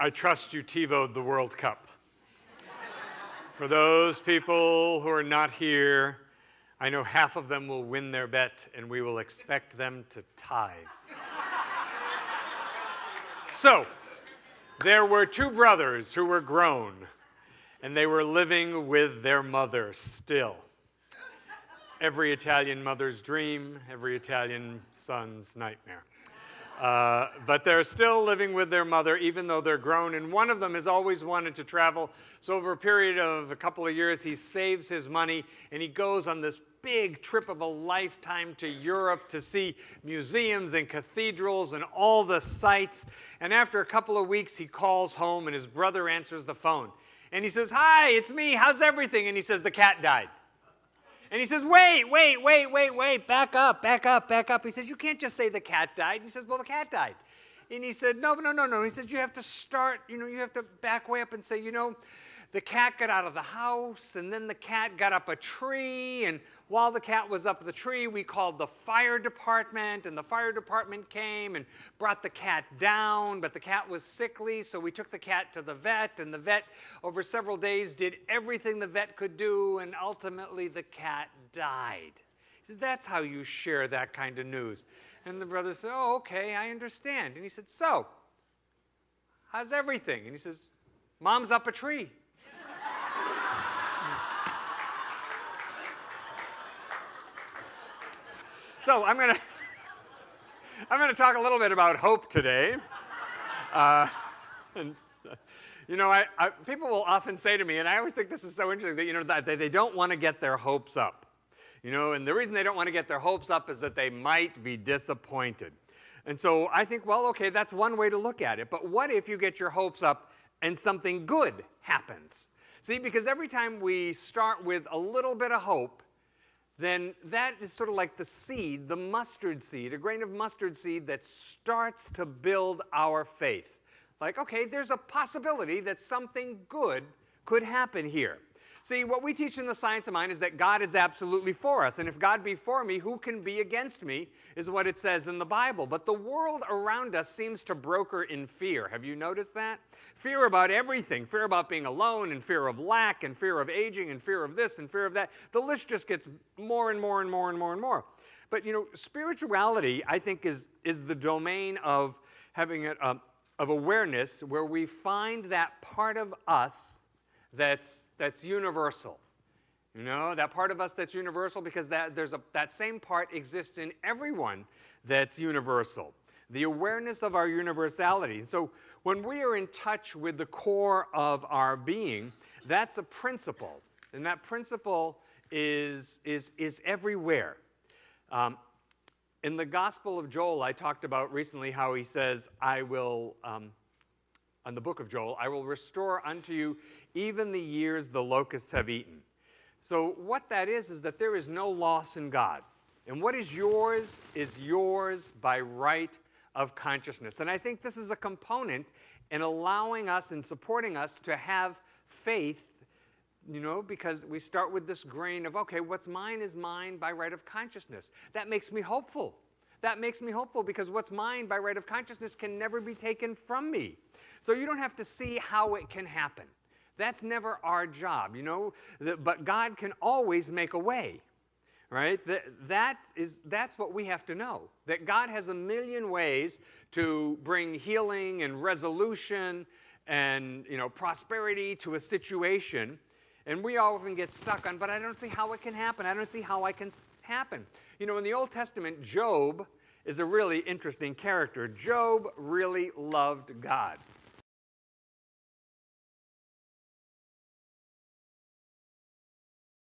I trust you TiVo'd the World Cup. For those people who are not here, I know half of them will win their bet, and we will expect them to tie. So, there were two brothers who were grown, and they were living with their mother still. Every Italian mother's dream, every Italian son's nightmare. But they're still living with their mother, even though they're grown, and one of them has always wanted to travel. So over a period of a couple of years, he saves his money, and he goes on this big trip of a lifetime to Europe to see museums and cathedrals and all the sights. And after a couple of weeks, he calls home, and his brother answers the phone. And he says, "Hi, it's me. How's everything?" And he says, "The cat died." And he says, wait, back up. He says, "You can't just say the cat died." And he says, "Well, the cat died." And he said, no. He says, "You have to start, you have to back way up and say, the cat got out of the house, and then the cat got up a tree, and while the cat was up the tree, we called the fire department, and the fire department came and brought the cat down, but the cat was sickly, so we took the cat to the vet, and the vet, over several days, did everything the vet could do, and ultimately the cat died." He said, "That's how you share that kind of news." And the brother said, "Oh, okay, I understand." And he said, "So, how's everything?" And he says, "Mom's up a tree." So I'm going to talk a little bit about hope today. People will often say to me, and I always think this is so interesting, that they don't want to get their hopes up. And the reason they don't want to get their hopes up is that they might be disappointed. And so I think, well, okay, that's one way to look at it. But what if you get your hopes up and something good happens? See, because every time we start with a little bit of hope, then that is sort of like the seed, the mustard seed, a grain of mustard seed that starts to build our faith. Like, okay, there's a possibility that something good could happen here. See, what we teach in the Science of Mind is that God is absolutely for us. And if God be for me, who can be against me, is what it says in the Bible. But the world around us seems to broker in fear. Have you noticed that? Fear about everything. Fear about being alone, and fear of lack, and fear of aging, and fear of this, and fear of that. The list just gets more and more and more and more and more. But, spirituality, I think, is the domain of having of awareness where we find that part of us that's universal. That part of us that's universal, because that same part exists in everyone that's universal. The awareness of our universality. So when we are in touch with the core of our being, that's a principle. And that principle is everywhere. In the Gospel of Joel, I talked about recently how he says, on the book of Joel, "I will restore unto you even the years the locusts have eaten." So what that is that there is no loss in God. And what is yours by right of consciousness. And I think this is a component in allowing us and supporting us to have faith, because we start with this grain of, okay, what's mine is mine by right of consciousness. That makes me hopeful. That makes me hopeful because what's mine by right of consciousness can never be taken from me. So you don't have to see how it can happen. That's never our job, but God can always make a way, right? That's what we have to know, that God has a million ways to bring healing and resolution and, prosperity to a situation. And we often get stuck on, but I don't see how it can happen. I don't see how it can happen. In the Old Testament, Job is a really interesting character. Job really loved God.